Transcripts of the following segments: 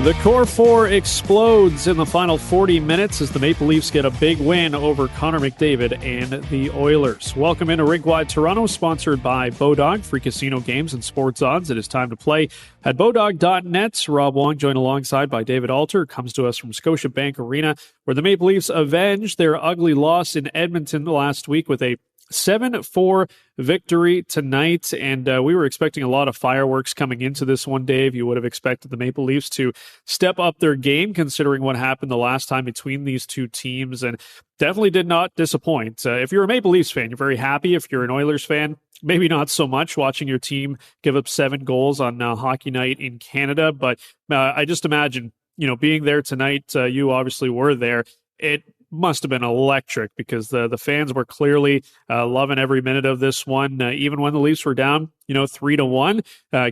The Core 4 explodes in the final 40 minutes as the Maple Leafs get a big win over Connor McDavid and the Oilers. Welcome into Rinkwide Toronto, sponsored by Bodog, free casino games and sports odds. It is time to play at Bodog.net. Rob Wong joined alongside by David Alter, comes to us from Scotiabank Arena, where the Maple Leafs avenged their ugly loss in Edmonton last week with a 7-4 victory tonight, and we were expecting a lot of fireworks coming into this one, Dave. You would have expected the Maple Leafs to step up their game considering what happened the last time between these two teams, and definitely did not disappoint. If you're a Maple Leafs fan, you're very happy. If you're an Oilers fan, maybe not so much, watching your team give up 7 goals on Hockey Night in Canada, but I just imagine, being there tonight, you obviously were there. It must have been electric because the fans were clearly loving every minute of this one, even when the Leafs were down, 3-1,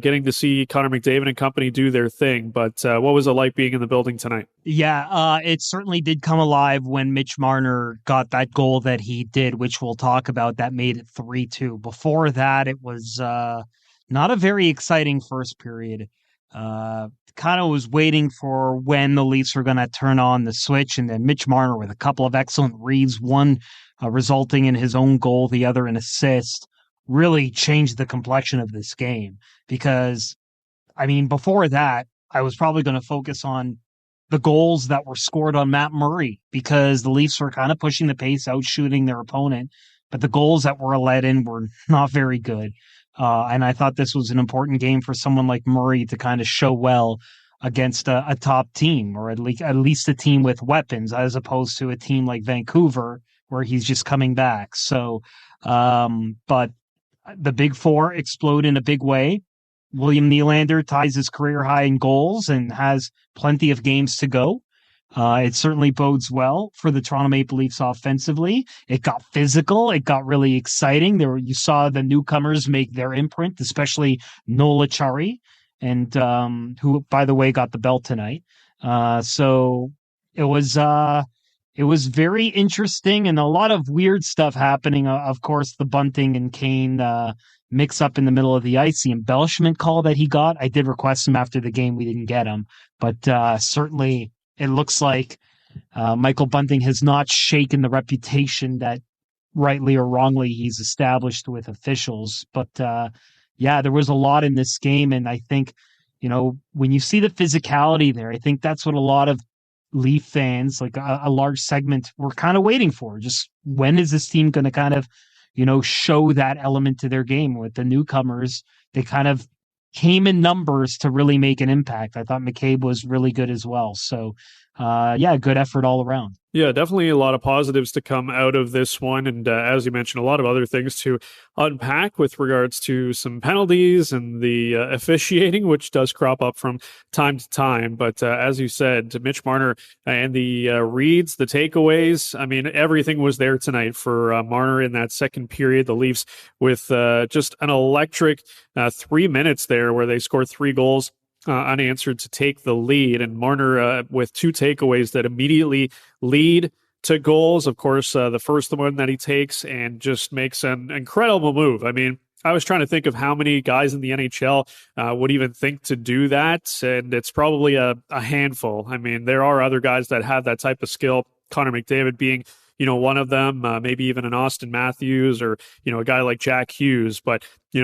getting to see Connor McDavid and company do their thing. But what was it like being in the building tonight? Yeah, it certainly did come alive when Mitch Marner got that goal that he did, which we'll talk about, that made it 3-2. Before that, it was not a very exciting first period. Kind of was waiting for when the Leafs were going to turn on the switch, and then Mitch Marner with a couple of excellent reads, one resulting in his own goal, the other an assist, really changed the complexion of this game. Because, before that, I was probably going to focus on the goals that were scored on Matt Murray, because the Leafs were kind of pushing the pace, out shooting their opponent, but the goals that were let in were not very good. And I thought this was an important game for someone like Murray to kind of show well against a top team, or at least a team with weapons, as opposed to a team like Vancouver where he's just coming back. So, but the Big Four explode in a big way. William Nylander ties his career high in goals and has plenty of games to go. It certainly bodes well for the Toronto Maple Leafs offensively. It got physical. It got really exciting. You saw the newcomers make their imprint, especially Noel Acciari, and who, by the way, got the belt tonight. So it was very interesting, and a lot of weird stuff happening. Of course, the Bunting and Kane mix up in the middle of the ice. The embellishment call that he got, I did request him after the game. We didn't get him, but certainly it looks like Michael Bunting has not shaken the reputation that rightly or wrongly he's established with officials. But there was a lot in this game. And I think, when you see the physicality there, I think that's what a lot of Leaf fans, like a large segment, were kind of waiting for. Just when is this team going to kind of, show that element to their game? With the newcomers, they kind of came in numbers to really make an impact. I thought McCabe was really good as well. So, good effort all around. Yeah, definitely a lot of positives to come out of this one. And as you mentioned, a lot of other things to unpack with regards to some penalties and the officiating, which does crop up from time to time. But as you said, Mitch Marner and the reads, the takeaways, everything was there tonight for Marner in that second period. The Leafs with just an electric 3 minutes there where they scored 3 goals unanswered to take the lead, and Marner with 2 takeaways that immediately lead to goals. Of course, the first one that he takes and just makes an incredible move. I was trying to think of how many guys in the NHL would even think to do that, and it's probably a handful. There are other guys that have that type of skill, Connor McDavid being one of them, maybe even an Austin Matthews or, a guy like Jack Hughes. But,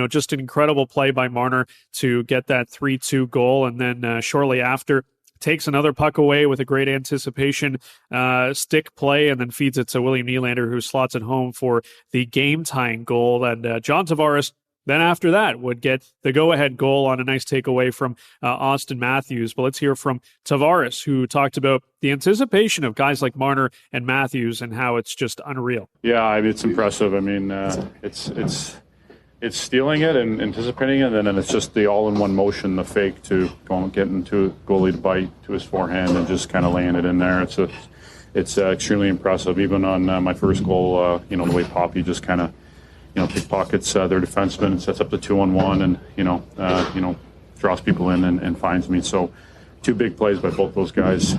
just an incredible play by Marner to get that 3-2 goal. And then shortly after, takes another puck away with a great anticipation stick play, and then feeds it to William Nylander, who slots it home for the game-tying goal. And John Tavares, then after that, would get the go-ahead goal on a nice takeaway from Austin Matthews. But let's hear from Tavares, who talked about the anticipation of guys like Marner and Matthews and how it's just unreal. Yeah, it's impressive. It's stealing it and anticipating it, and then it's just the all-in-one motion, the fake to get into goalie to bite to his forehand and just kind of laying it in there. It's extremely impressive. Even on my first goal, the way Poppy just kind of pickpockets their defenseman and sets up the 2-on-1 and, draws people in and finds me. So 2 big plays by both those guys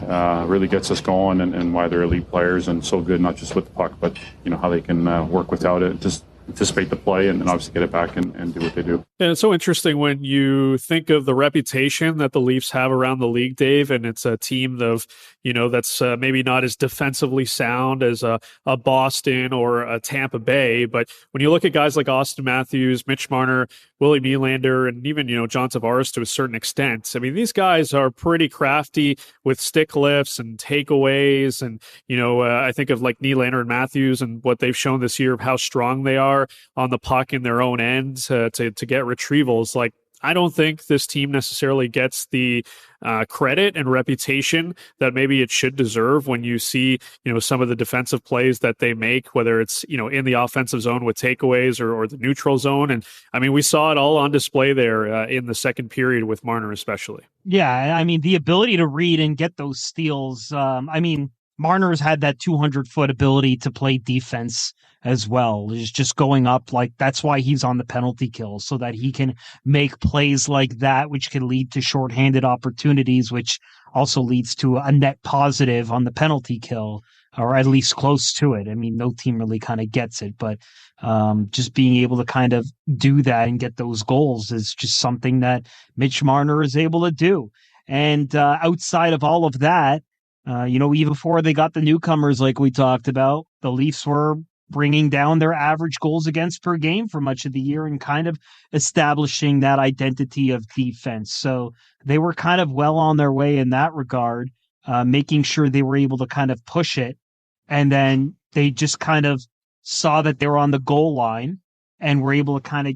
really gets us going, and why they're elite players and so good, not just with the puck, but, how they can work without it. Just anticipate the play and obviously get it back and do what they do. And it's so interesting when you think of the reputation that the Leafs have around the league, Dave, and it's a team of, that's maybe not as defensively sound as a Boston or a Tampa Bay. But when you look at guys like Austin Matthews, Mitch Marner, Willie Nylander, and even, John Tavares to a certain extent, I mean, these guys are pretty crafty with stick lifts and takeaways. And, I think of like Nylander and Matthews and what they've shown this year of how strong they are on the puck in their own end to get retrievals. Like, I don't think this team necessarily gets the credit and reputation that maybe it should deserve when you see, some of the defensive plays that they make, whether it's, in the offensive zone with takeaways or the neutral zone. And I mean, we saw it all on display there in the second period with Marner especially. Yeah, I mean, the ability to read and get those steals. Marner's had that 200-foot ability to play defense as well. Is just going up, like that's why he's on the penalty kill, so that he can make plays like that, which can lead to shorthanded opportunities, which also leads to a net positive on the penalty kill, or at least close to it. I mean, no team really kind of gets it, but just being able to kind of do that and get those goals is just something that Mitch Marner is able to do. And outside of all of that, even before they got the newcomers, like we talked about, the Leafs were bringing down their average goals against per game for much of the year and kind of establishing that identity of defense. So they were kind of well on their way in that regard, making sure they were able to kind of push it. And then they just kind of saw that they were on the goal line and were able to kind of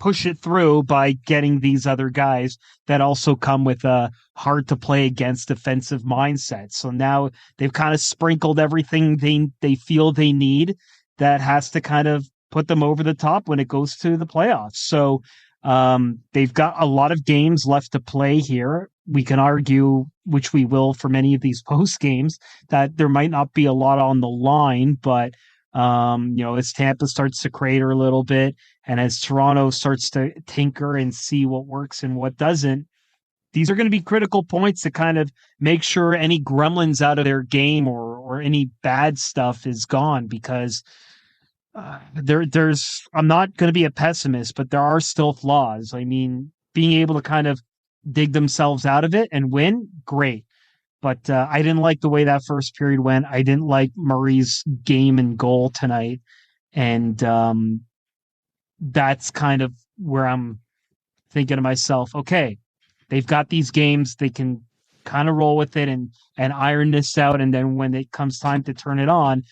push it through by getting these other guys that also come with a hard to play against defensive mindset. So now they've kind of sprinkled everything they feel they need that has to kind of put them over the top when it goes to the playoffs. So they've got a lot of games left to play here. We can argue, which we will for many of these post games, that there might not be a lot on the line, but as Tampa starts to crater a little bit, and as Toronto starts to tinker and see what works and what doesn't, these are going to be critical points to kind of make sure any gremlins out of their game or any bad stuff is gone, because there's, I'm not going to be a pessimist, but there are still flaws. I mean, being able to kind of dig themselves out of it and win, great. But I didn't like the way that first period went. I didn't like Murray's game and goal tonight. And that's kind of where I'm thinking to myself, okay, they've got these games. They can kind of roll with it and iron this out. And then when it comes time to turn it on,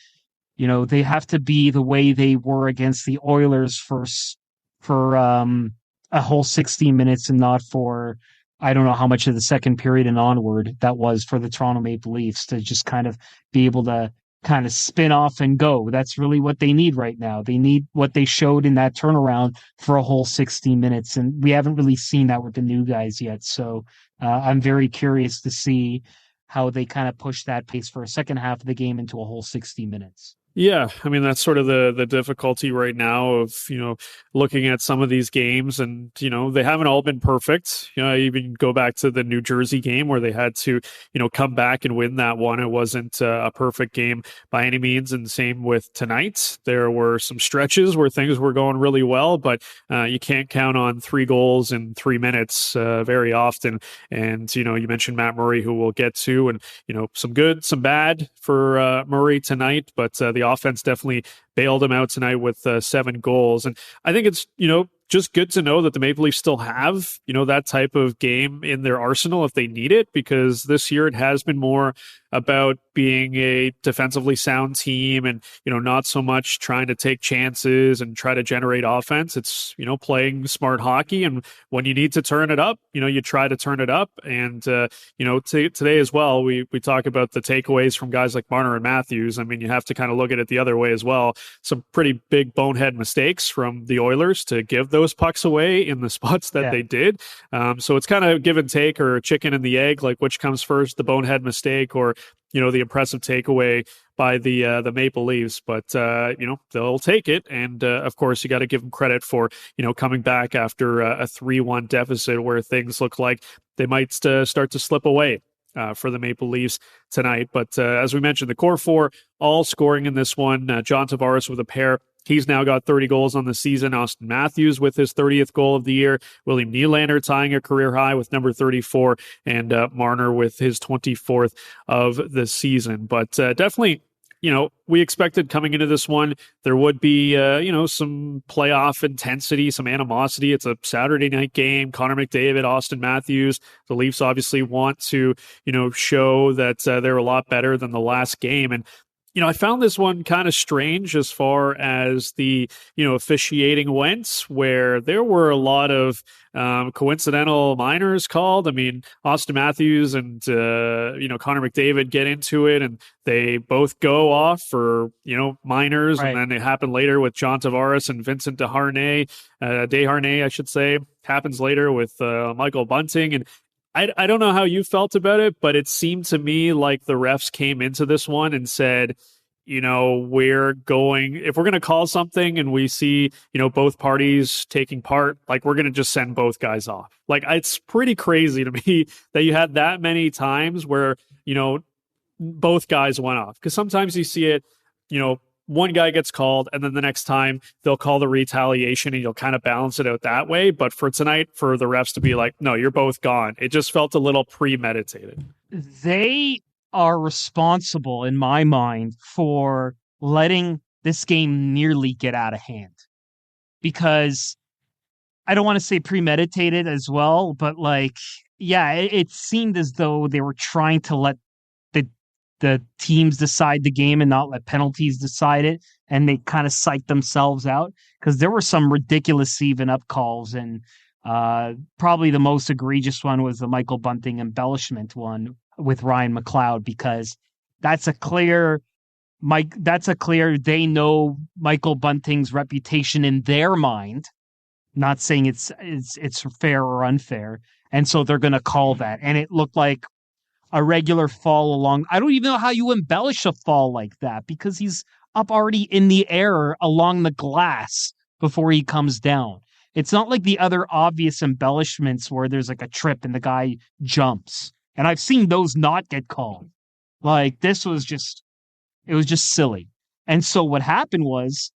they have to be the way they were against the Oilers for a whole 60 minutes and not for, I don't know how much of the second period and onward that was for the Toronto Maple Leafs, to just kind of be able to kind of spin off and go. That's really what they need right now. They need what they showed in that turnaround for a whole 60 minutes. And we haven't really seen that with the new guys yet. So I'm very curious to see how they kind of push that pace for a second half of the game into a whole 60 minutes. Yeah, I mean, that's sort of the difficulty right now of, looking at some of these games, and, they haven't all been perfect. I even go back to the New Jersey game where they had to, come back and win that one. It wasn't a perfect game by any means. And same with tonight. There were some stretches where things were going really well, but you can't count on 3 goals in 3 minutes very often. And, you mentioned Matt Murray, who we'll get to, and, some good, some bad for Murray tonight, but the offense definitely bailed him out tonight with 7 goals. And I think it's, just good to know that the Maple Leafs still have, that type of game in their arsenal if they need it, because this year it has been more about being a defensively sound team and, not so much trying to take chances and try to generate offense. It's, playing smart hockey. And when you need to turn it up, you try to turn it up. And, today as well, we talk about the takeaways from guys like Marner and Matthews. I mean, you have to kind of look at it the other way as well. Some pretty big bonehead mistakes from the Oilers to give those pucks away in the spots that they did. So it's kind of give and take, or chicken and the egg, like which comes first, the bonehead mistake or, the impressive takeaway by the Maple Leafs. But, they'll take it. And, of course, you got to give them credit for, coming back after a 3-1 deficit where things look like they might start to slip away for the Maple Leafs tonight. But as we mentioned, the core 4 all scoring in this one. John Tavares with a pair He's now got 30 goals on the season. Austin Matthews with his 30th goal of the year. William Nylander tying a career high with number 34, and Marner with his 24th of the season. But definitely, we expected coming into this one, there would be, some playoff intensity, some animosity. It's a Saturday night game. Connor McDavid, Austin Matthews. The Leafs obviously want to, show that they're a lot better than the last game. And I found this one kind of strange as far as the, officiating went, where there were a lot of coincidental minors called. I mean, Austin Matthews and, Connor McDavid get into it, and they both go off for, minors. Right. And then it happened later with John Tavares and Vincent Desharnais, I should say. Happens later with Michael Bunting. And I don't know how you felt about it, but it seemed to me like the refs came into this one and said, if we're going to call something and we see, both parties taking part, like, we're going to just send both guys off. Like, it's pretty crazy to me that you had that many times where, both guys went off. Because sometimes you see it, one guy gets called, and then the next time they'll call the retaliation, and you'll kind of balance it out that way. But for tonight, for the refs to be like, no, you're both gone, it just felt a little premeditated. They are responsible, in my mind, for letting this game nearly get out of hand. Because I don't want to say premeditated as well, but it seemed as though they were trying to let the teams decide the game and not let penalties decide it. And they kind of psyched themselves out, because there were some ridiculous even up calls. And probably the most egregious one was the Michael Bunting embellishment one with Ryan McLeod, because that's a clear, they know Michael Bunting's reputation in their mind, not saying it's fair or unfair. And so they're going to call that. And it looked like a regular fall along. I don't even know how you embellish a fall like that, because he's up already in the air along the glass before he comes down. It's not like the other obvious embellishments where there's like a trip and the guy jumps. And I've seen those not get called. Like, this was just silly. And so what happened was,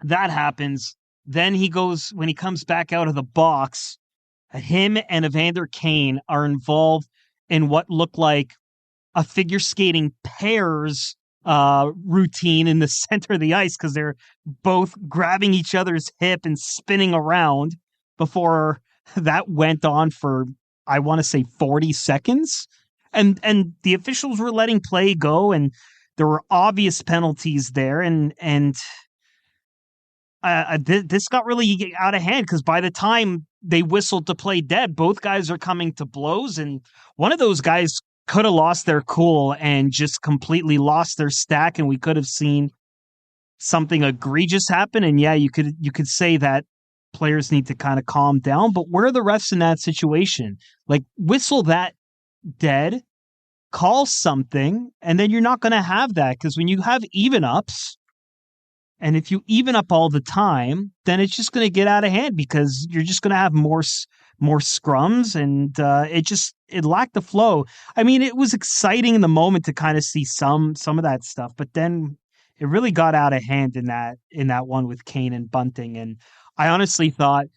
that happens. Then when he comes back out of the box, him and Evander Kane are involved in what looked like a figure skating pairs routine in the center of the ice, because they're both grabbing each other's hip and spinning around before that went on for, I want to say, 40 seconds. And the officials were letting play go, and there were obvious penalties there. And this got really out of hand, because by the time they whistled to play dead, both guys are coming to blows, and one of those guys could have lost their cool and just completely lost their stack, and we could have seen something egregious happen. And yeah, you could say that players need to kind of calm down, but where are the refs in that situation? Like, whistle that dead, call something, and then you're not going to have that, because when you have even ups, and if you even up all the time, then it's just going to get out of hand, because you're just going to have more scrums, and it lacked the flow. I mean, it was exciting in the moment to kind of see some of that stuff, but then it really got out of hand in that one with Kane and Bunting. And I honestly thought,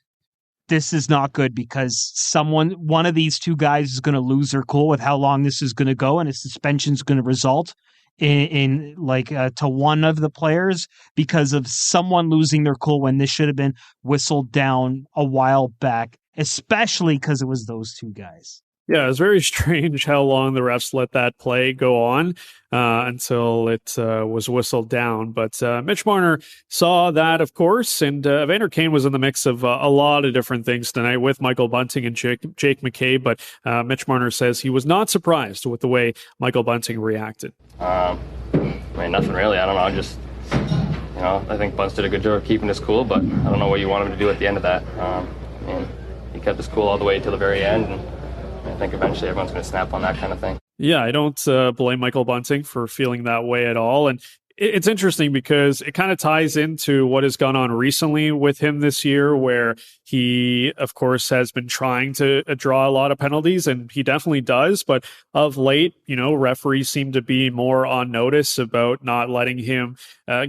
this is not good, because one of these two guys is going to lose their cool with how long this is going to go, and a suspension is going to result in to one of the players because of someone losing their cool, when this should have been whistled down a while back, especially because it was those two guys. Yeah, it was very strange how long the refs let that play go on until it was whistled down. But Mitch Marner saw that, of course, and Evander Kane was in the mix of a lot of different things tonight with Michael Bunting and Jake McCabe. But Mitch Marner says he was not surprised with the way Michael Bunting reacted. Nothing really. I don't know. Just, I think Bunce did a good job of keeping his cool, but I don't know what you want him to do at the end of that. He kept his cool all the way till the very end, and I think eventually everyone's going to snap on that kind of thing. Yeah, I don't blame Michael Bunting for feeling that way at all. And it's interesting because it kind of ties into what has gone on recently with him this year, where he, of course, has been trying to draw a lot of penalties, and he definitely does. But of late, referees seem to be more on notice about not letting him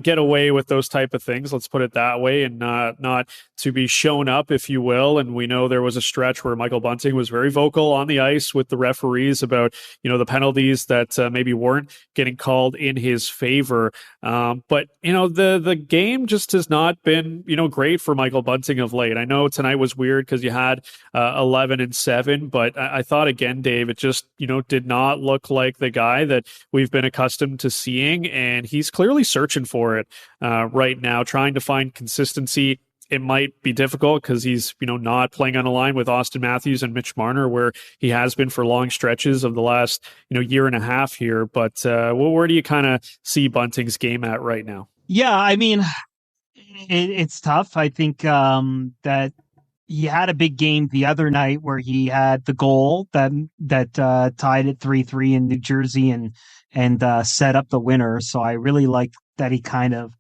get away with those type of things. Let's put it that way, and not to be shown up, if you will. And we know there was a stretch where Michael Bunting was very vocal on the ice with the referees about, the penalties that maybe weren't getting called in his favor. But the game just has not been, great for Michael Bunting of late. I know tonight was weird because you had 11-7, but I thought again, Dave, it just, did not look like the guy that we've been accustomed to seeing. And he's clearly searching for it right now, trying to find consistency. It might be difficult because he's, not playing on a line with Austin Matthews and Mitch Marner, where he has been for long stretches of the last, year and a half here. But where do you kind of see Bunting's game at right now? Yeah, I mean, it's tough. I think that he had a big game the other night where he had the goal that tied it 3-3 in New Jersey and set up the winner. So I really like that he kind of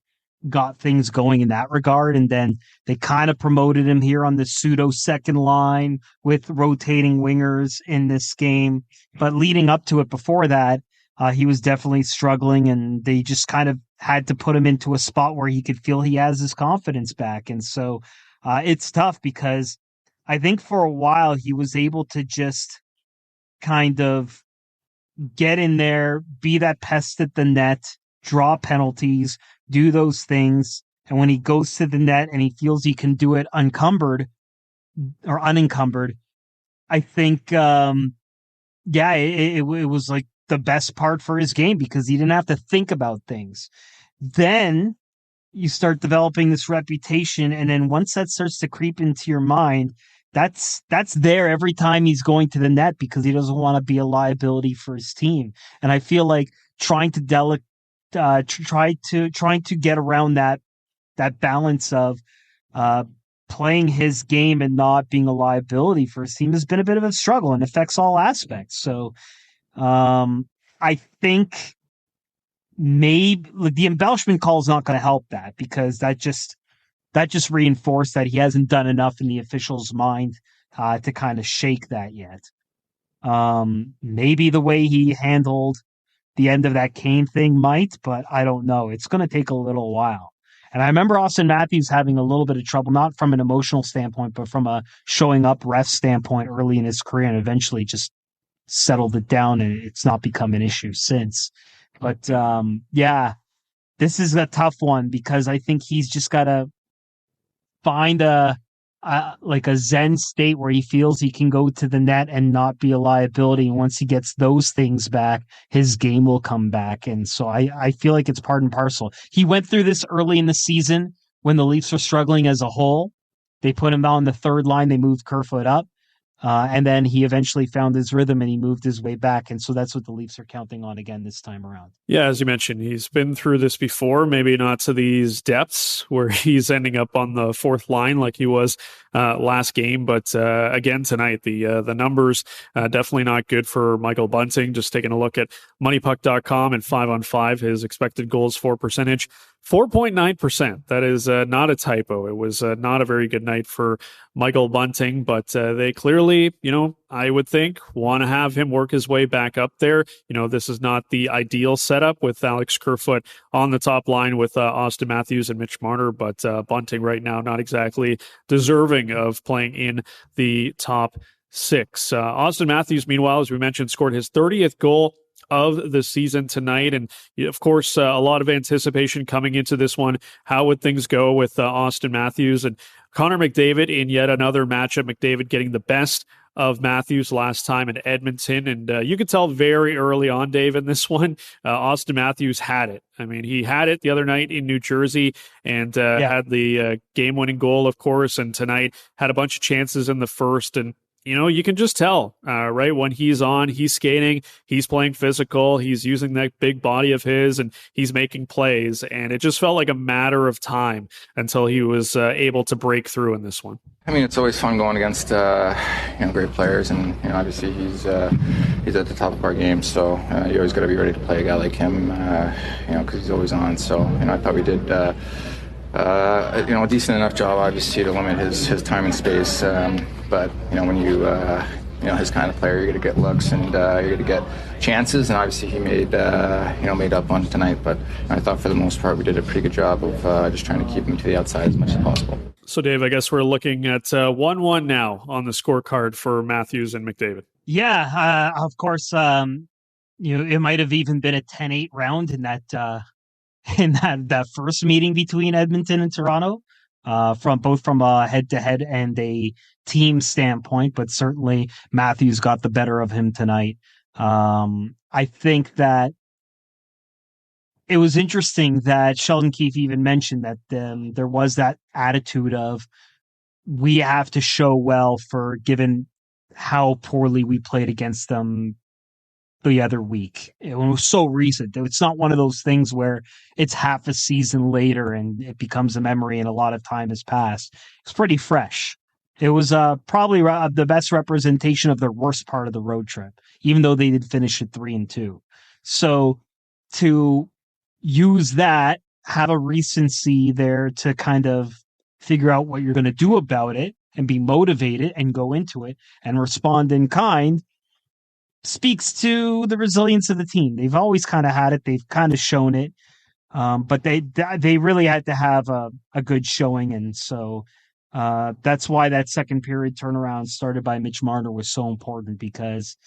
got things going in that regard. And then they kind of promoted him here on the pseudo second line with rotating wingers in this game. But leading up to it before that, he was definitely struggling, and they just kind of had to put him into a spot where he could feel he has his confidence back. And so it's tough because I think for a while he was able to just kind of get in there, be that pest at the net, draw penalties, do those things. And when he goes to the net and he feels he can do it unencumbered, I think, it was like the best part for his game because he didn't have to think about things. Then you start developing this reputation. And then once that starts to creep into your mind, that's there every time he's going to the net because he doesn't want to be a liability for his team. And I feel like trying to get around that balance of playing his game and not being a liability for his team has been a bit of a struggle and affects all aspects. So I think maybe the embellishment call is not going to help that because that just reinforced that he hasn't done enough in the official's mind to kind of shake that yet. Maybe the way he handled the end of that Kane thing might, but I don't know. It's going to take a little while. And I remember Austin Matthews having a little bit of trouble, not from an emotional standpoint, but from a showing up ref standpoint early in his career, and eventually just settled it down, and it's not become an issue since. But this is a tough one because I think he's just got to find a zen state where he feels he can go to the net and not be a liability. And once he gets those things back, his game will come back. And so I feel like it's part and parcel. He went through this early in the season when the Leafs were struggling as a whole. They put him on the third line. They moved Kerfoot up. And then he eventually found his rhythm and he moved his way back. And so that's what the Leafs are counting on again this time around. Yeah, as you mentioned, he's been through this before, maybe not to these depths where he's ending up on the fourth line like he was last game. But again, tonight, the numbers definitely not good for Michael Bunting. Just taking a look at moneypuck.com and 5-on-5, his expected goals for percentage, 4.9%. That is not a typo. It was not a very good night for Michael Bunting, but they clearly, I would think, want to have him work his way back up there. This is not the ideal setup with Alex Kerfoot on the top line with Austin Matthews and Mitch Marner, but Bunting right now not exactly deserving of playing in the top six. Austin Matthews, meanwhile, as we mentioned, scored his 30th goal of the season tonight. And of course, a lot of anticipation coming into this one. How would things go with Austin Matthews and Connor McDavid in yet another matchup? McDavid getting the best of Matthews last time in Edmonton. And you could tell very early on, Dave, in this one, Austin Matthews had it. I mean, he had it the other night in New Jersey and had the game-winning goal, of course, and tonight had a bunch of chances in the first. And you can just tell, right? When he's on, he's skating, he's playing physical, he's using that big body of his, and he's making plays. And it just felt like a matter of time until he was able to break through in this one. I mean, it's always fun going against great players, and obviously he's at the top of our game. So you always got to be ready to play a guy like him, because he's always on. So I thought we did a decent enough job, obviously, to limit his time and space. But when you his kind of player, you're going to get looks and you're going to get chances. And obviously, he made up on tonight. But I thought for the most part, we did a pretty good job of just trying to keep him to the outside as much as possible. So, Dave, I guess we're looking at 1-1 now on the scorecard for Matthews and McDavid. Yeah, of course. It might have even been a 10-8 round in that first meeting between Edmonton and Toronto, from a head-to-head and a team standpoint, but certainly Matthews got the better of him tonight. I think that it was interesting that Sheldon Keefe even mentioned that there was that attitude of we have to show well for given how poorly we played against them the other week. It was so recent. It's not one of those things where it's half a season later and it becomes a memory and a lot of time has passed. It's pretty fresh. It was probably the best representation of their worst part of the road trip, even though they did finish at 3-2. So to use that, have a recency there to kind of figure out what you're going to do about it and be motivated and go into it and respond in kind speaks to the resilience of the team. They've always kind of had it. They've kind of shown it. But they really had to have a good showing. And so that's why that second period turnaround started by Mitch Marner was so important, because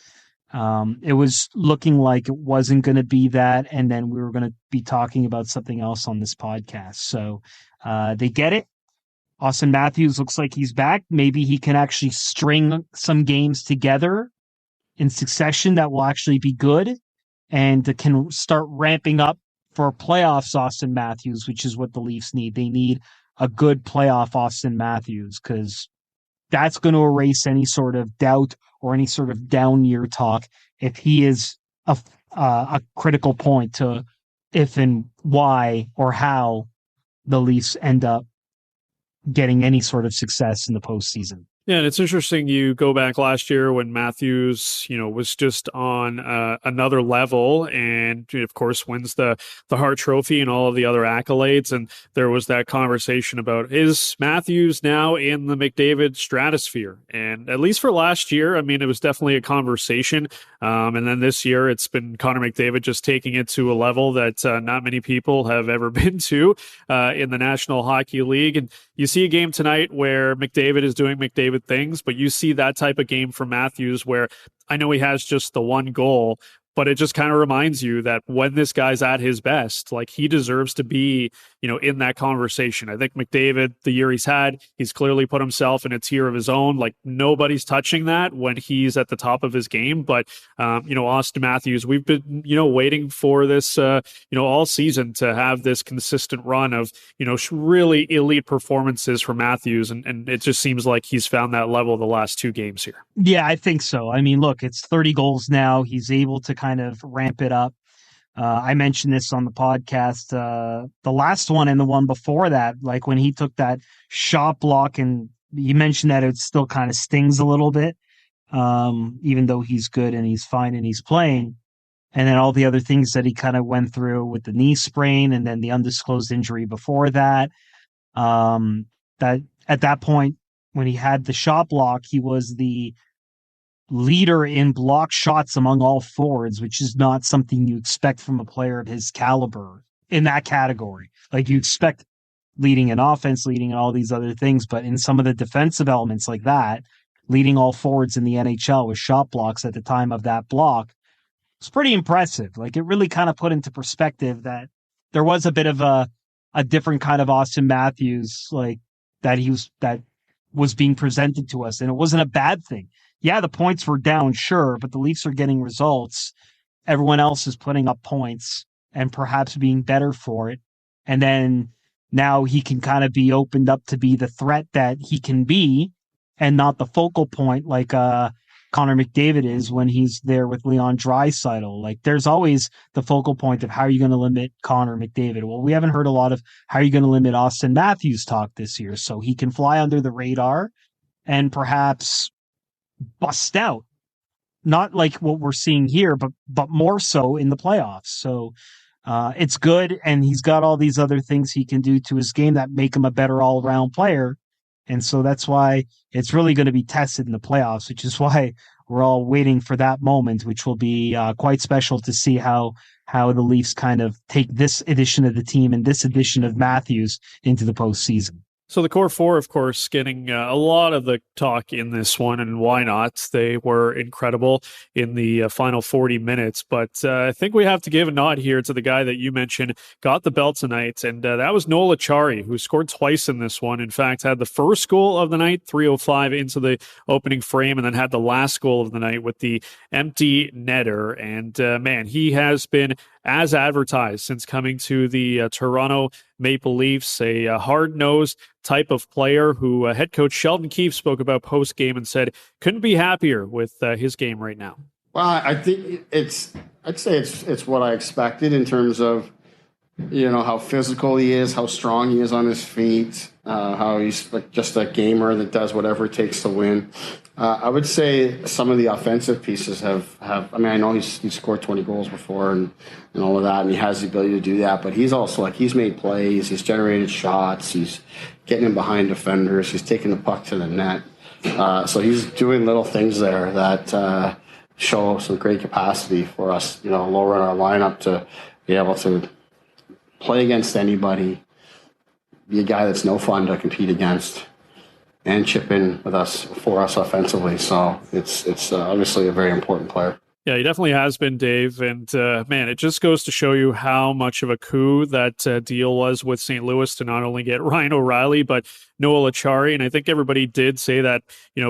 it was looking like it wasn't going to be that. And then we were going to be talking about something else on this podcast. So they get it. Austin Matthews looks like he's back. Maybe he can actually string some games together in succession that will actually be good and can start ramping up for playoffs Austin Matthews, which is what the Leafs need. They need a good playoff Austin Matthews, because that's going to erase any sort of doubt or any sort of down year talk if he is a critical point to if and why or how the Leafs end up getting any sort of success in the postseason. Yeah, and it's interesting. You go back last year when Matthews, was just on another level, and of course wins the Hart Trophy and all of the other accolades. And there was that conversation about, is Matthews now in the McDavid stratosphere? And at least for last year, I mean, it was definitely a conversation. And then this year, it's been Connor McDavid just taking it to a level that not many people have ever been to in the National Hockey League. And you see a game tonight where McDavid is doing McDavid things, but you see that type of game from Matthews where I know he has just the one goal, but it just kind of reminds you that when this guy's at his best, like, he deserves to be, in that conversation. I think McDavid, the year he's had, he's clearly put himself in a tier of his own. Like, nobody's touching that when he's at the top of his game. But, Austin Matthews, we've been, waiting for this, all season to have this consistent run of, really elite performances from Matthews. And it just seems like he's found that level the last two games here. Yeah, I think so. I mean, look, it's 30 goals now. He's able to kind of ramp it up. I mentioned this on the podcast, the last one and the one before that, like when he took that shot block, and you mentioned that it still kind of stings a little bit, even though he's good and he's fine and he's playing. And then all the other things that he kind of went through with the knee sprain and then the undisclosed injury before that, that at that point, when he had the shot block, he was the leader in block shots among all forwards, which is not something you expect from a player of his caliber in that category. Like, you expect leading in offense, leading in all these other things, but in some of the defensive elements like that, leading all forwards in the NHL with shot blocks at the time of that block, it's pretty impressive. Like, it really kind of put into perspective that there was a bit of a different kind of Austin Matthews, like, that was being presented to us, and it wasn't a bad thing. Yeah, the points were down, sure, but the Leafs are getting results. Everyone else is putting up points and perhaps being better for it. And then now he can kind of be opened up to be the threat that he can be and not the focal point like Connor McDavid is when he's there with Leon Draisaitl. Like, there's always the focal point of how are you going to limit Connor McDavid? Well, we haven't heard a lot of how are you going to limit Austin Matthews talk this year, so he can fly under the radar and perhaps bust out, not like what we're seeing here, but more so in the playoffs. So it's good, and he's got all these other things he can do to his game that make him a better all-around player. And so that's why it's really going to be tested in the playoffs, which is why we're all waiting for that moment, which will be quite special to see how the Leafs kind of take this edition of the team and this edition of Matthews into the postseason. So the core four, of course, getting a lot of the talk in this one, and why not? They were incredible in the final 40 minutes. But I think we have to give a nod here to the guy that you mentioned got the belt tonight, and that was Noel Acciari, who scored twice in this one. In fact, had the first goal of the night, 3:05 into the opening frame, and then had the last goal of the night with the empty netter. And man, he has been as advertised since coming to the Toronto Maple Leafs, a hard-nosed type of player who head coach Sheldon Keefe spoke about post-game and said couldn't be happier with his game right now. Well, I think I'd say it's what I expected in terms of, how physical he is, how strong he is on his feet, how he's like just a gamer that does whatever it takes to win. I would say some of the offensive pieces have I mean, I know he's scored 20 goals before and all of that, and he has the ability to do that, but he's also he's made plays, he's generated shots, he's getting in behind defenders, he's taking the puck to the net. So he's doing little things there that show some great capacity for us, lower in our lineup to be able to play against anybody, be a guy that's no fun to compete against, and chip in for us offensively. So it's obviously a very important player. Yeah, he definitely has been, Dave. And man, it just goes to show you how much of a coup that deal was with St. Louis to not only get Ryan O'Reilly, but Noel Acciari. And I think everybody did say that,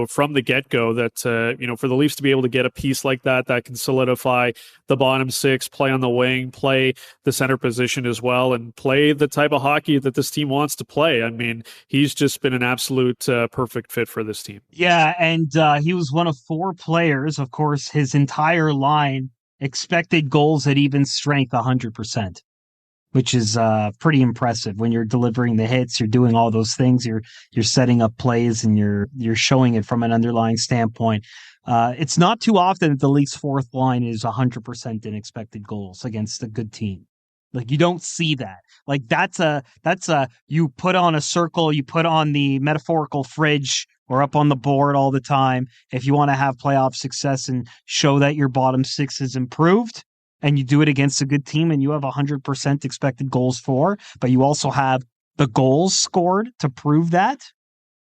from the get-go that, for the Leafs to be able to get a piece like that can solidify the bottom six, play on the wing, play the center position as well, and play the type of hockey that this team wants to play. I mean, he's just been an absolute perfect fit for this team. Yeah, and he was one of four players, of course, his entire line expected goals at even strength 100%, which is pretty impressive. When you're delivering the hits, you're doing all those things, you're setting up plays, and you're showing it from an underlying standpoint. It's not too often that the Leafs' fourth line is 100% in expected goals against a good team. Like, you don't see that. Like, that's you put on a circle, you put on the metaphorical fridge or up on the board all the time if you want to have playoff success and show that your bottom six is improved, and you do it against a good team and you have 100% expected goals for, but you also have the goals scored to prove that.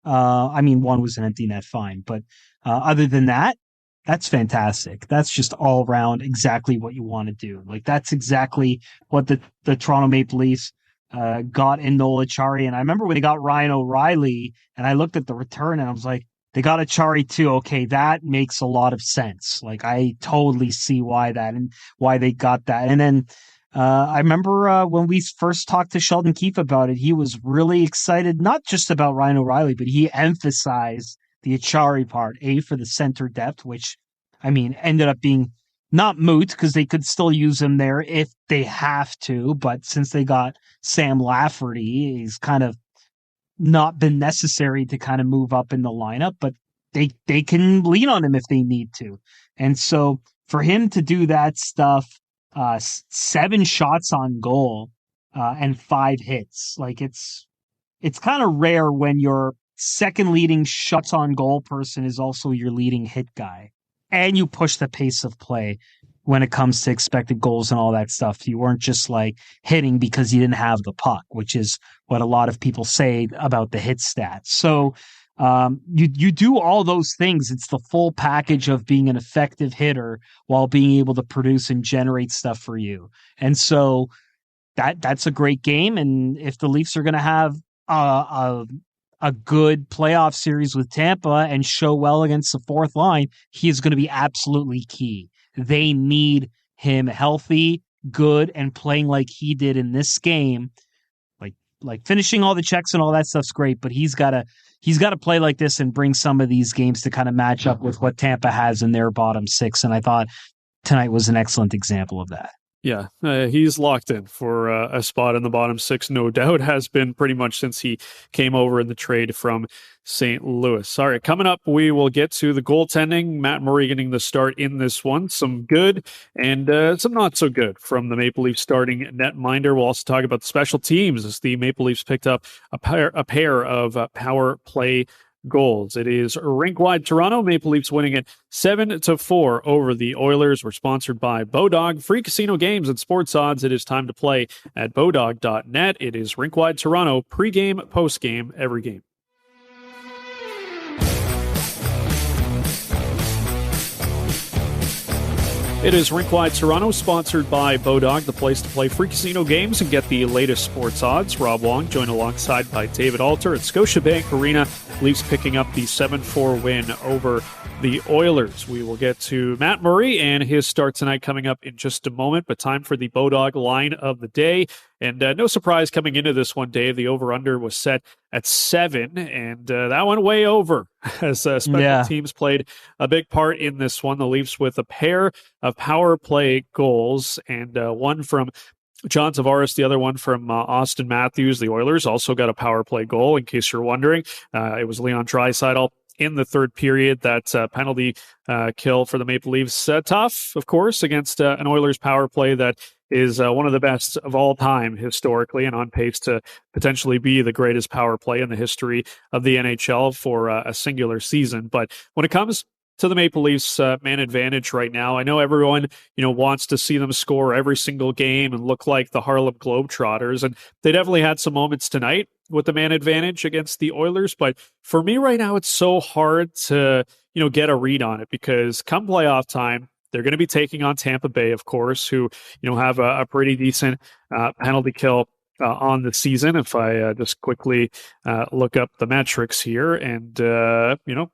I mean, one was an empty net, fine, but other than that, that's fantastic. That's just all around exactly what you want to do. Like, that's exactly what the Toronto Maple Leafs got in Noel Acciari. And I remember when they got Ryan O'Reilly, and I looked at the return and I was like, they got Acciari too. Okay, that makes a lot of sense. Like, I totally see why they got that. And then I remember when we first talked to Sheldon Keefe about it, he was really excited, not just about Ryan O'Reilly, but he emphasized the Acciari part, for the center depth, which, I mean, ended up being not moot because they could still use him there if they have to. But since they got Sam Lafferty, he's kind of not been necessary to kind of move up in the lineup, but they can lean on him if they need to. And so for him to do that stuff, 7 shots on goal and 5 hits, like it's kind of rare when your second leading shots on goal person is also your leading hit guy. And you push the pace of play when it comes to expected goals and all that stuff. You weren't just like hitting because you didn't have the puck, which is what a lot of people say about the hit stats. So you do all those things. It's the full package of being an effective hitter while being able to produce and generate stuff for you. And so that's a great game. And if the Leafs are going to have a good playoff series with Tampa and show well against the fourth line, he is going to be absolutely key. They need him healthy, good, and playing like he did in this game. Like finishing all the checks and all that stuff's great, but he's got to play like this and bring some of these games to kind of match up with what Tampa has in their bottom six. And I thought tonight was an excellent example of that. Yeah, he's locked in for a spot in the bottom six, no doubt, has been pretty much since he came over in the trade from St. Louis. All right, coming up, we will get to the goaltending. Matt Murray getting the start in this one. Some good and some not so good from the Maple Leafs starting netminder. We'll also talk about the special teams as the Maple Leafs picked up a pair of power play goals. It is rink-wide Toronto. Maple Leafs winning it 7-4 over the Oilers. We're sponsored by Bodog. Free casino games and sports odds. It is time to play at bodog.net. It is rink-wide Toronto. Pre-game, post-game, every game. It is Rink-Wide Toronto, sponsored by Bodog, the place to play free casino games and get the latest sports odds. Rob Wong joined alongside by David Alter at Scotiabank Arena. Leafs picking up the 7-4 win over the Oilers. We will get to Matt Murray and his start tonight coming up in just a moment, but time for the Bodog line of the day. And no surprise coming into this one, Dave, the over-under was set at 7, and that went way over as special teams played a big part in this one. The Leafs with a pair of power play goals, and one from John Tavares, the other one from Austin Matthews. The Oilers also got a power play goal, in case you're wondering. It was Leon Draisaitl in the third period. That penalty kill for the Maple Leafs. Tough, of course, against an Oilers power play that is one of the best of all time historically and on pace to potentially be the greatest power play in the history of the NHL for a singular season. But when it comes to the Maple Leafs man advantage right now, I know everyone, wants to see them score every single game and look like the Harlem Globetrotters. And they definitely had some moments tonight with the man advantage against the Oilers. But for me right now, it's so hard to, get a read on it because come playoff time, they're going to be taking on Tampa Bay, of course, who, have a pretty decent penalty kill on the season. If I just quickly look up the metrics here, and,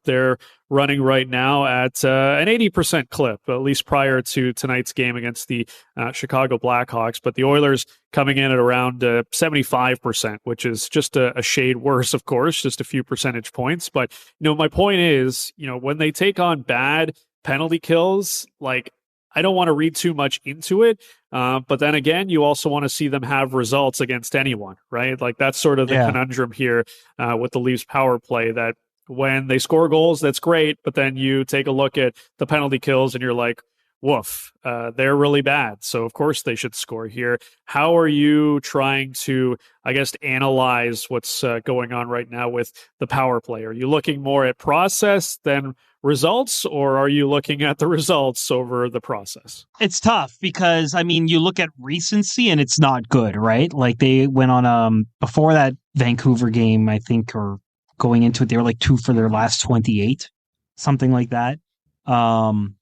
they're running right now at an 80% clip, at least prior to tonight's game against the Chicago Blackhawks. But the Oilers coming in at around 75%, which is just a shade worse, of course, just a few percentage points. But, my point is, when they take on bad penalty kills, like, I don't want to read too much into it. But then again, you also want to see them have results against anyone, right? Like that's sort of the conundrum here with the Leafs power play, that when they score goals, that's great. But then you take a look at the penalty kills and you're like, woof, they're really bad. So of course they should score here. How are you trying to, I guess, analyze what's going on right now with the power play? Are you looking more at process than results, or are you looking at the results over the process? It's tough because, you look at recency and it's not good, right? Like they went on, before that Vancouver game, I think, or going into it, they were like 2 for their last 28, something like that. And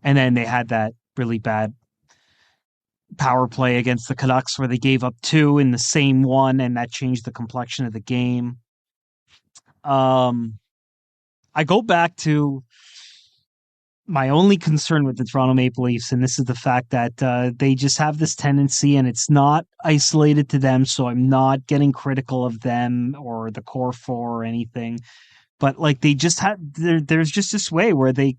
then they had that really bad power play against the Canucks where they gave up 2 in the same one, and that changed the complexion of the game. I go back to my only concern with the Toronto Maple Leafs, and this is the fact that they just have this tendency, and it's not isolated to them, so I'm not getting critical of them or the core four or anything. But like they just have, there's just this way where they,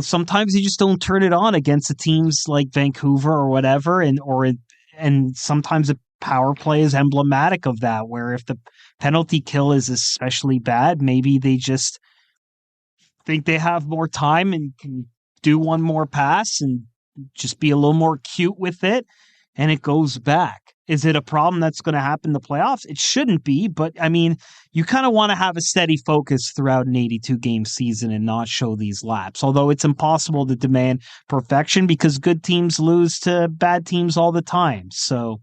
sometimes you just don't turn it on against the teams like Vancouver or whatever, and sometimes the power play is emblematic of that, where if the penalty kill is especially bad, maybe they just think they have more time and can do one more pass and just be a little more cute with it, and it goes back. Is it a problem that's going to happen in the playoffs? It shouldn't be, but you kind of want to have a steady focus throughout an 82-game season and not show these laps. Although it's impossible to demand perfection because good teams lose to bad teams all the time. So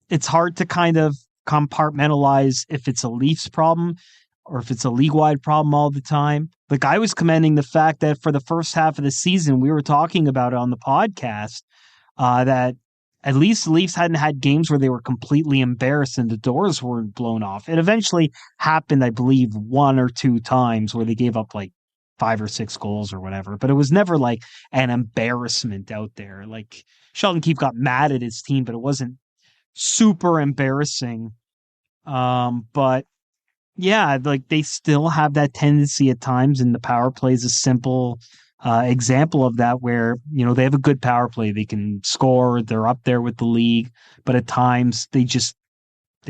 it's hard to kind of compartmentalize if it's a Leafs problem or if it's a league-wide problem all the time. Like I was commending the fact that for the first half of the season, we were talking about it on the podcast, that at least the Leafs hadn't had games where they were completely embarrassed and the doors weren't blown off. It eventually happened, I believe, 1 or 2 times where they gave up like 5 or 6 goals or whatever, but it was never like an embarrassment out there. Like Sheldon Keefe got mad at his team, but it wasn't super embarrassing. But yeah, like they still have that tendency at times, and the power play is a simple example of that where, they have a good power play. They can score. They're up there with the league, but at times they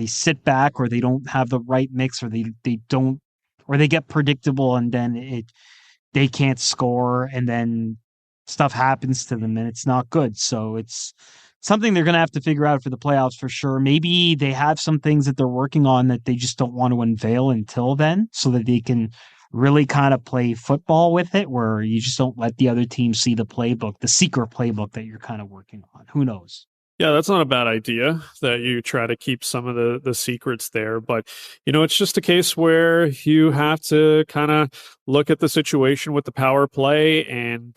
sit back, or they don't have the right mix, or they don't, or they get predictable, and then they can't score, and then stuff happens to them and it's not good. So it's something they're going to have to figure out for the playoffs for sure. Maybe they have some things that they're working on that they just don't want to unveil until then, so that they can really kind of play football with it, where you just don't let the other team see the playbook, the secret playbook that you're kind of working on. Who knows? Yeah, that's not a bad idea that you try to keep some of the secrets there. But, it's just a case where you have to kind of look at the situation with the power play, and,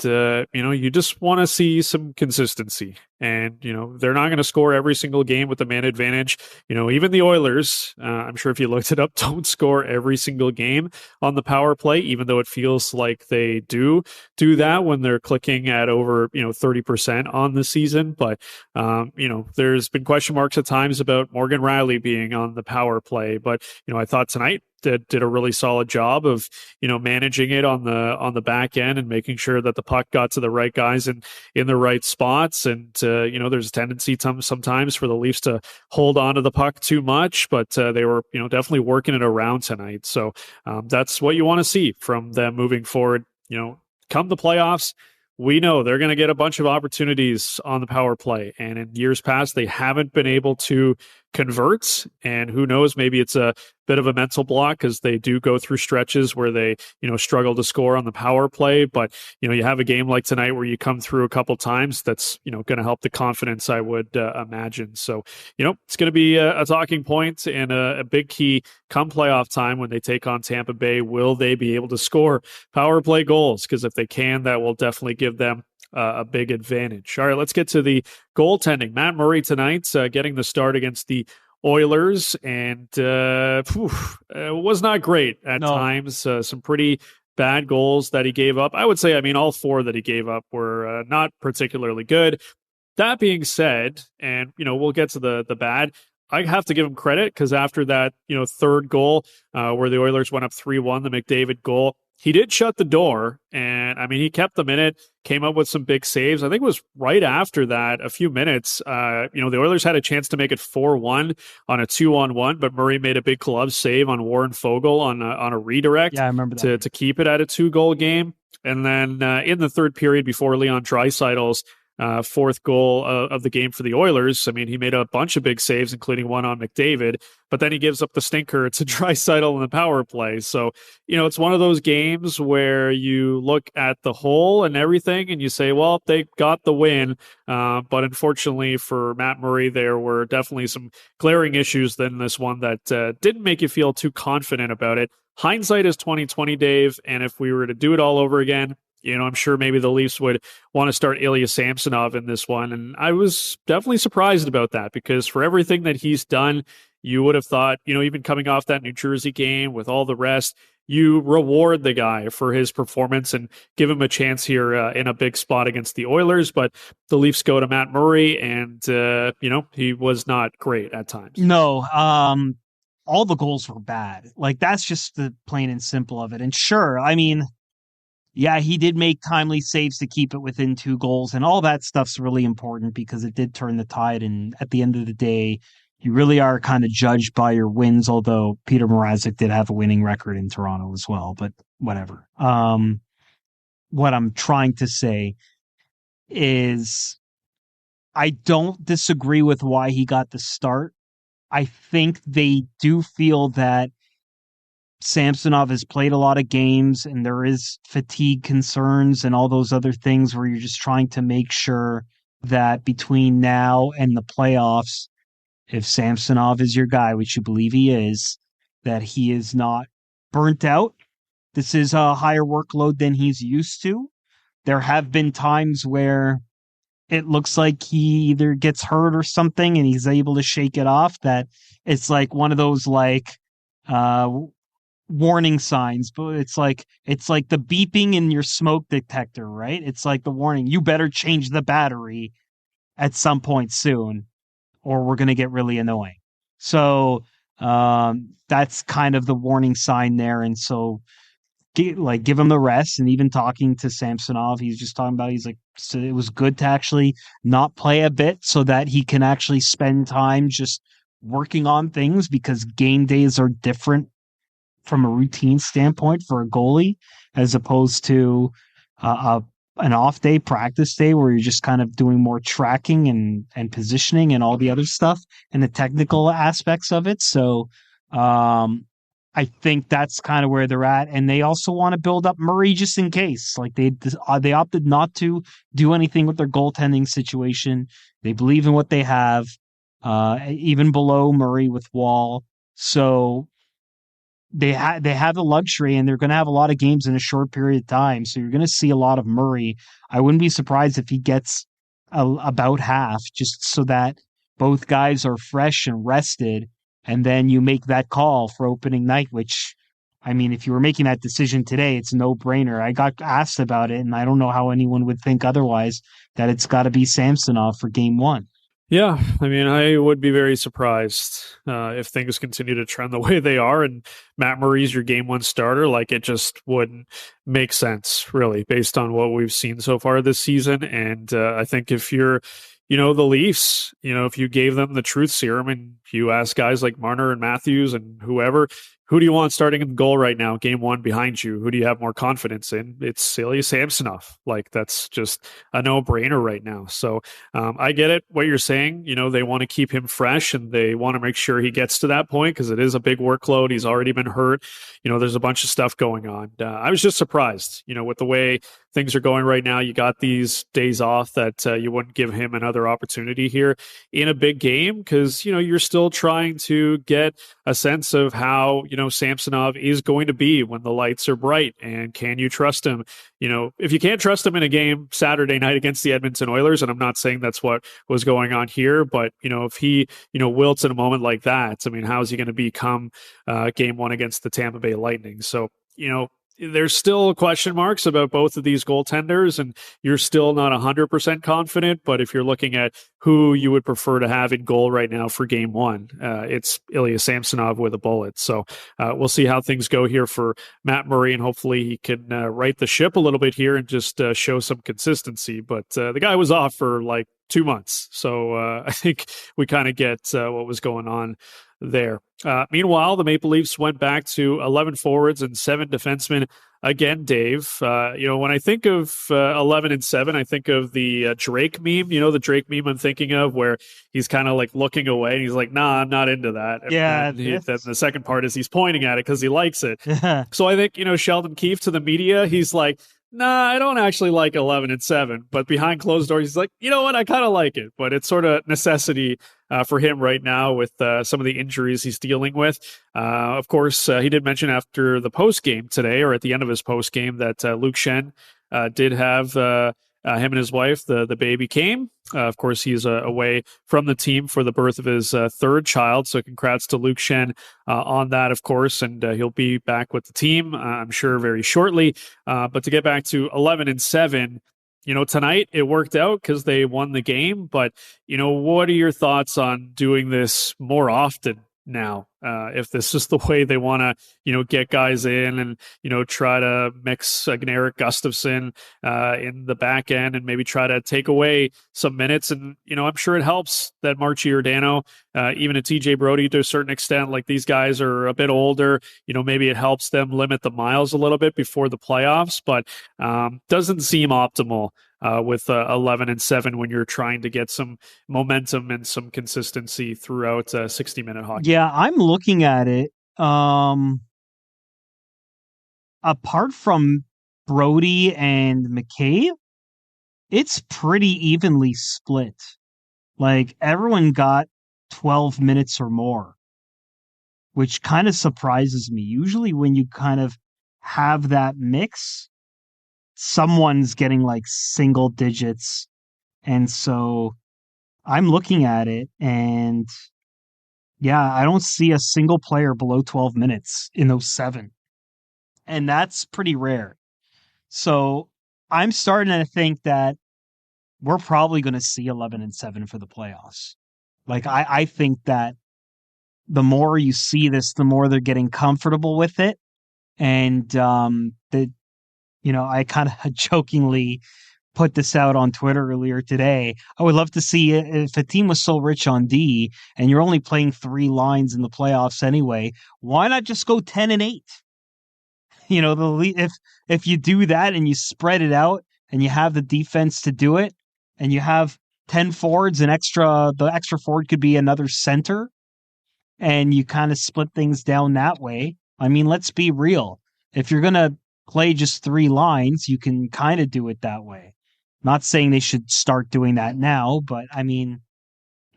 you just want to see some consistency. And, they're not going to score every single game with the man advantage. Even the Oilers, I'm sure if you looked it up, don't score every single game on the power play, even though it feels like they do that when they're clicking at over, 30% on the season. But, there's been question marks at times about Morgan Rielly being on the power play. But, I thought tonight did a really solid job of, managing it on the back end and making sure that the puck got to the right guys in the right spots. And, there's a tendency sometimes for the Leafs to hold on to the puck too much, but they were, definitely working it around tonight. So that's what you want to see from them moving forward. Come the playoffs, we know they're going to get a bunch of opportunities on the power play. And in years past, they haven't been able to convert. And who knows, maybe it's a bit of a mental block because they do go through stretches where they, struggle to score on the power play. But, you have a game like tonight where you come through a couple times, that's, going to help the confidence, I would imagine. So, it's going to be a talking point and a big key come playoff time when they take on Tampa Bay. Will they be able to score power play goals? Because if they can, that will definitely give them a big advantage. All right, let's get to the goaltending. Matt Murray tonight getting the start against the Oilers, and was not great at times. Some pretty bad goals that he gave up. I would say, all four that he gave up were not particularly good. That being said, and, we'll get to the bad, I have to give him credit because after that, third goal where the Oilers went up 3-1, the McDavid goal, he did shut the door, and he kept them in it, came up with some big saves. I think it was right after that, a few minutes, the Oilers had a chance to make it 4-1 on a 2-on-1, but Murray made a big glove save on Warren Foegele on a redirect. Yeah, I remember that. To keep it at a 2-goal game. And then in the third period, before Leon Draisaitl's fourth goal of the game for the Oilers, he made a bunch of big saves, including one on McDavid, but then he gives up the stinker to Draisaitl in the power play. So, it's one of those games where you look at the whole and everything and you say, well, they got the win. But unfortunately for Matt Murray, there were definitely some glaring issues in this one that didn't make you feel too confident about it. Hindsight is 2020, Dave. And if we were to do it all over again, I'm sure maybe the Leafs would want to start Ilya Samsonov in this one. And I was definitely surprised about that because for everything that he's done, you would have thought, even coming off that New Jersey game with all the rest, you reward the guy for his performance and give him a chance here in a big spot against the Oilers. But the Leafs go to Matt Murray and, he was not great at times. No, all the goals were bad. Like, that's just the plain and simple of it. And sure, yeah, he did make timely saves to keep it within 2 goals, and all that stuff's really important because it did turn the tide. And at the end of the day, you really are kind of judged by your wins, although Peter Mrazek did have a winning record in Toronto as well, but whatever. What I'm trying to say is I don't disagree with why he got the start. I think they do feel that Samsonov has played a lot of games and there is fatigue concerns and all those other things where you're just trying to make sure that between now and the playoffs, if Samsonov is your guy, which you believe he is, that he is not burnt out. This is a higher workload than he's used to. There have been times where it looks like he either gets hurt or something and he's able to shake it off, that it's like one of those warning signs, but it's like the beeping in your smoke detector, right? It's like the warning, you better change the battery at some point soon or we're going to get really annoying. So that's kind of the warning sign there. And so give him the rest. And even talking to Samsonov, he's just talking about, he's like, so it was good to actually not play a bit so that he can actually spend time just working on things, because game days are different from a routine standpoint for a goalie as opposed to an off day, practice day, where you're just kind of doing more tracking and positioning and all the other stuff and the technical aspects of it. So I think that's kind of where they're at. And they also want to build up Murray just in case. Like they opted not to do anything with their goaltending situation. They believe in what they have, even below Murray with Wall. So they have the luxury, and they're going to have a lot of games in a short period of time. So you're going to see a lot of Murray. I wouldn't be surprised if he gets about half, just so that both guys are fresh and rested. And then you make that call for opening night, which, I mean, if you were making that decision today, it's a no-brainer. I got asked about it, and I don't know how anyone would think otherwise, that it's got to be Samsonov for game one. Yeah, I mean, I would be very surprised if things continue to trend the way they are and Matt Murray's your game one starter. Like, it just wouldn't make sense, really, based on what we've seen so far this season. And I think if you're, the Leafs, if you gave them the truth serum and you ask guys like Marner and Matthews and whoever, who do you want starting in goal right now, game one behind you? Who do you have more confidence in? It's Ilya Samsonov. Like, that's just a no-brainer right now. So I get it, what you're saying. They want to keep him fresh and they want to make sure he gets to that point because it is a big workload. He's already been hurt. There's a bunch of stuff going on. I was just surprised, with the way things are going right now. You got these days off that you wouldn't give him another opportunity here in a big game because, you're still trying to get a sense of how, Samsonov is going to be when the lights are bright. And can you trust him? If you can't trust him in a game Saturday night against the Edmonton Oilers, and I'm not saying that's what was going on here, but, if he, wilts in a moment like that, I mean, how is he going to become game one against the Tampa Bay Lightning? So, there's still question marks about both of these goaltenders, and you're still not 100% confident. But if you're looking at who you would prefer to have in goal right now for game one, it's Ilya Samsonov with a bullet. So we'll see how things go here for Matt Murray, and hopefully he can right the ship a little bit here and just show some consistency. But the guy was off for like 2 months. So I think we kind of get what was going on there. Meanwhile, the Maple Leafs went back to 11 forwards and 7 defensemen again, Dave. When I think of 11 and 7, I think of the Drake meme, the Drake meme I'm thinking of where he's kind of like looking away and he's like, nah, I'm not into that. Yeah. And then the second part is he's pointing at it because he likes it. So I think, Sheldon Keefe to the media, he's like, nah, I don't actually like 11 and 7, but behind closed doors, he's like, you know what? I kind of like it, but it's sort of necessity for him right now with some of the injuries he's dealing with. Of course, he did mention after the post game today, or at the end of his post game, that Luke Shen did have him and his wife, the baby came. Of course, he's away from the team for the birth of his third child. So congrats to Luke Shen on that, of course. And he'll be back with the team, I'm sure, very shortly. But to get back to 11 and 7, tonight it worked out because they won the game. But, what are your thoughts on doing this more often now? If this is the way they want to, get guys in and, try to mix Eric Gustafsson in the back end and maybe try to take away some minutes. And, I'm sure it helps that Mark Giordano, even a TJ Brody to a certain extent, like these guys are a bit older, maybe it helps them limit the miles a little bit before the playoffs, but doesn't seem optimal with 11 and 7 when you're trying to get some momentum and some consistency throughout 60-minute hockey. Yeah, I'm looking at it. Apart from Brody and McCabe, it's pretty evenly split. Like, everyone got 12 minutes or more, which kind of surprises me. Usually when you kind of have that mix, someone's getting like single digits. And so I'm looking at it, and yeah, I don't see a single player below 12 minutes in those 7. And that's pretty rare. So I'm starting to think that we're probably going to see 11 and 7 for the playoffs. Like, I think that the more you see this, the more they're getting comfortable with it. And I kind of jokingly put this out on Twitter earlier today. I would love to see if a team was so rich on D and you're only playing 3 lines in the playoffs anyway, why not just go 10-8? If you do that and you spread it out and you have the defense to do it and you have 10 forwards and the extra forward could be another center and you kind of split things down that way. I mean, let's be real. If you're going to play just 3 lines, you can kind of do it that way. Not saying they should start doing that now, but I mean,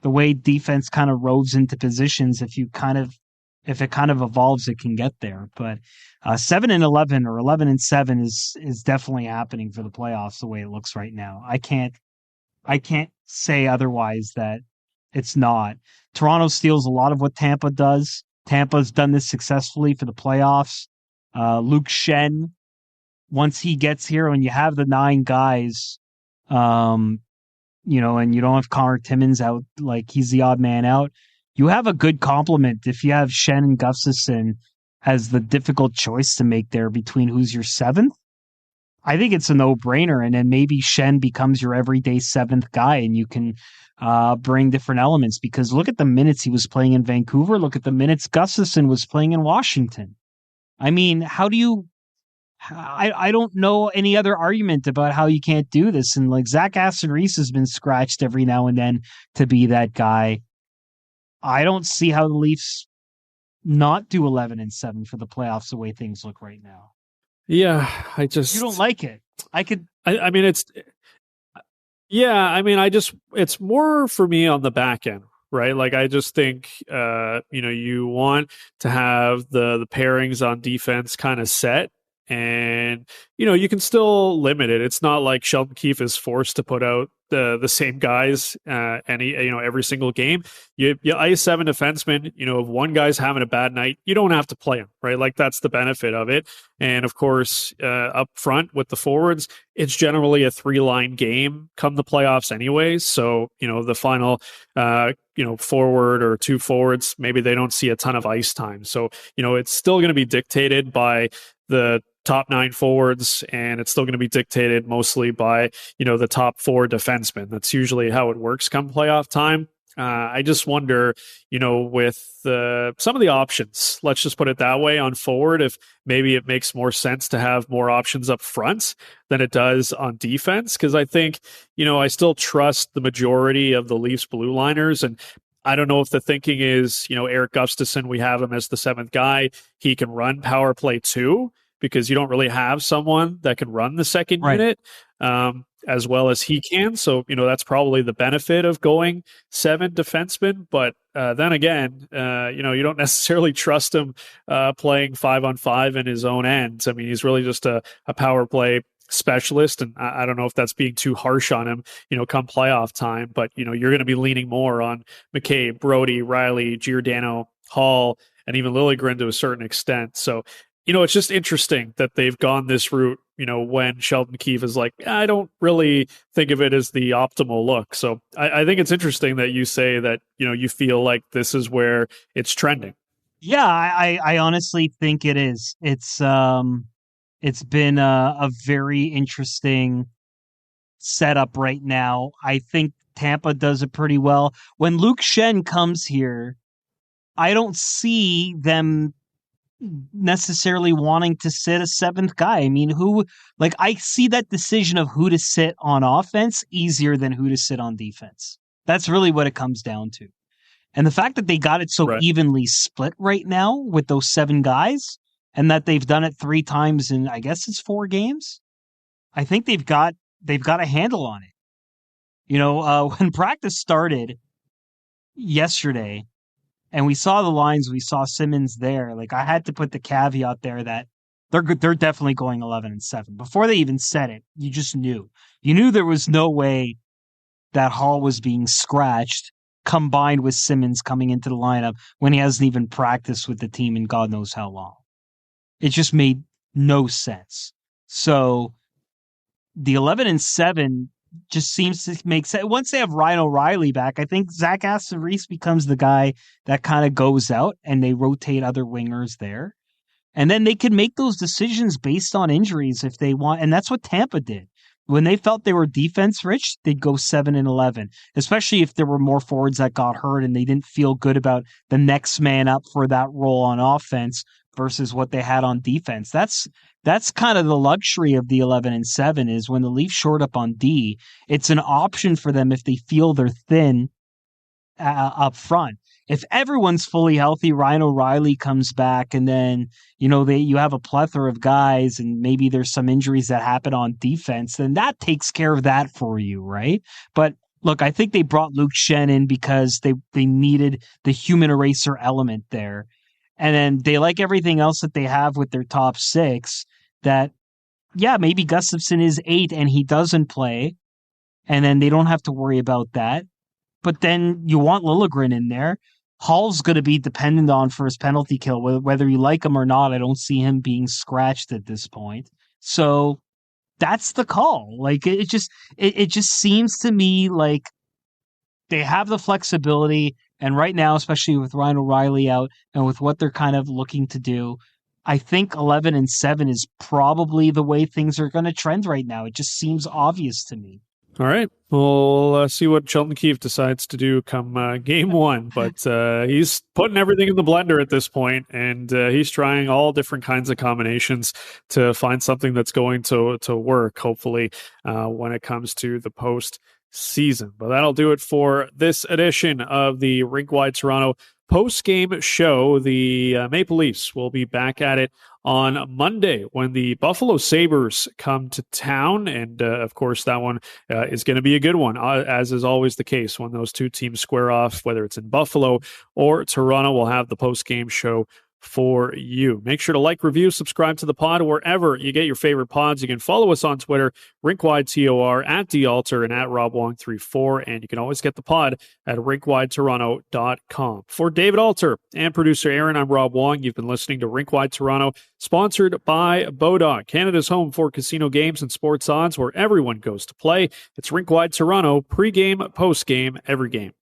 the way defense kind of roves into positions, if it kind of evolves, it can get there. But 7-11 or 11-7 is definitely happening for the playoffs the way it looks right now. I can't say otherwise that it's not. Toronto steals a lot of what Tampa does. Tampa's done this successfully for the playoffs. Luke Shen, once he gets here, when you have the 9 guys, and you don't have Connor Timmins out, like he's the odd man out, you have a good complement. If you have Shen and Gustafsson as the difficult choice to make there between who's your 7th, I think it's a no-brainer. And then maybe Shen becomes your everyday 7th guy and you can bring different elements, because look at the minutes he was playing in Vancouver. Look at the minutes Gustafsson was playing in Washington. I mean, how do you... I don't know any other argument about how you can't do this. And like Zach Aston-Reese has been scratched every now and then to be that guy. I don't see how the Leafs not do 11-7 for the playoffs the way things look right now. Yeah, you don't like it. It's more for me on the back end, right? Like, I just think, you want to have the pairings on defense kind of set. And, you can still limit it. It's not like Sheldon Keefe is forced to put out the same guys every single game. You ice 7 defensemen. If one guy's having a bad night, you don't have to play him, right? Like, that's the benefit of it. And of course, up front with the forwards, it's generally a 3-line game come the playoffs anyways. So, the final forward or 2 forwards, maybe they don't see a ton of ice time. So, it's still going to be dictated by the top 9 forwards, and it's still going to be dictated mostly by, the top 4 defensemen. That's usually how it works come playoff time. I just wonder, with some of the options, let's just put it that way, on forward, if maybe it makes more sense to have more options up front than it does on defense. Because I think, I still trust the majority of the Leafs blue liners, and I don't know if the thinking is, Eric Gustafsson, we have him as the 7th guy. He can run power play too, because you don't really have someone that can run the second unit as well as he can. So, that's probably the benefit of going 7 defensemen. But then again, you don't necessarily trust him playing 5-on-5 in his own end. I mean, he's really just a power play specialist, and I don't know if that's being too harsh on him, come playoff time. But, you're going to be leaning more on McCabe, Brody, Riley, Giordano, Hall, and even Liljegren to a certain extent. So, it's just interesting that they've gone this route, when Sheldon Keefe is like, I don't really think of it as the optimal look. So I think it's interesting that you say that, you feel like this is where it's trending. Yeah, I honestly think it is. It's been a very interesting setup right now. I think Tampa does it pretty well. When Luke Shen comes here, I don't see them necessarily wanting to sit a 7th guy. I mean, I see that decision of who to sit on offense easier than who to sit on defense. That's really what it comes down to. And the fact that they got it so evenly split right now with those 7 guys, and that they've done it 3 times in, I guess it's 4 games. I think they've got a handle on it. When practice started yesterday, and we saw the lines, we saw Simmons there. Like, I had to put the caveat there that they're definitely going 11-7. Before they even said it, you just knew. You knew there was no way that Hall was being scratched, combined with Simmons coming into the lineup when he hasn't even practiced with the team in God knows how long. It just made no sense. So the 11-7 just seems to make sense. Once they have Ryan O'Reilly back, I think Zach Aston-Reese becomes the guy that kind of goes out and they rotate other wingers there. And then they could make those decisions based on injuries if they want. And that's what Tampa did. When they felt they were defense rich, they'd go 7-11, especially if there were more forwards that got hurt and they didn't feel good about the next man up for that role on offense versus what they had on defense. That's kind of the luxury of the 11-7 is when the Leafs short up on D, it's an option for them if they feel they're thin up front. If everyone's fully healthy, Ryan O'Reilly comes back, and then you have a plethora of guys, and maybe there's some injuries that happen on defense, then that takes care of that for you, right? But look, I think they brought Luke Shen in because they needed the human eraser element there, and then they like everything else that they have with their top six. That maybe Gustafsson is 8 and he doesn't play, and then they don't have to worry about that. But then you want Liljegren in there. Hall's going to be dependent on for his penalty kill, whether you like him or not. I don't see him being scratched at this point. So that's the call. Like it just seems to me like they have the flexibility. And right now, especially with Ryan O'Reilly out and with what they're kind of looking to do, I think 11-7 is probably the way things are going to trend right now. It just seems obvious to me. All right. We'll see what Sheldon Keefe decides to do come game one. But he's putting everything in the blender at this point, and he's trying all different kinds of combinations to find something that's going to work, hopefully, when it comes to the postseason. But that'll do it for this edition of the Rink-Wide Toronto post-game show. The Maple Leafs will be back at it on Monday when the Buffalo Sabres come to town. And, of course, that one is going to be a good one, as is always the case when those two teams square off, whether it's in Buffalo or Toronto. We'll have the post-game show for you. Make sure to like, review, subscribe to the pod wherever you get your favorite pods. You can follow us on Twitter, RinkWideTOR, @DAlter, and @RobWong34. And you can always get the pod at RinkWideToronto.com. For David Alter and producer Aaron, I'm Rob Wong. You've been listening to Rink-Wide Toronto, sponsored by Bodog, Canada's home for casino games and sports odds, where everyone goes to play. It's Rink-Wide Toronto, pregame, postgame, every game.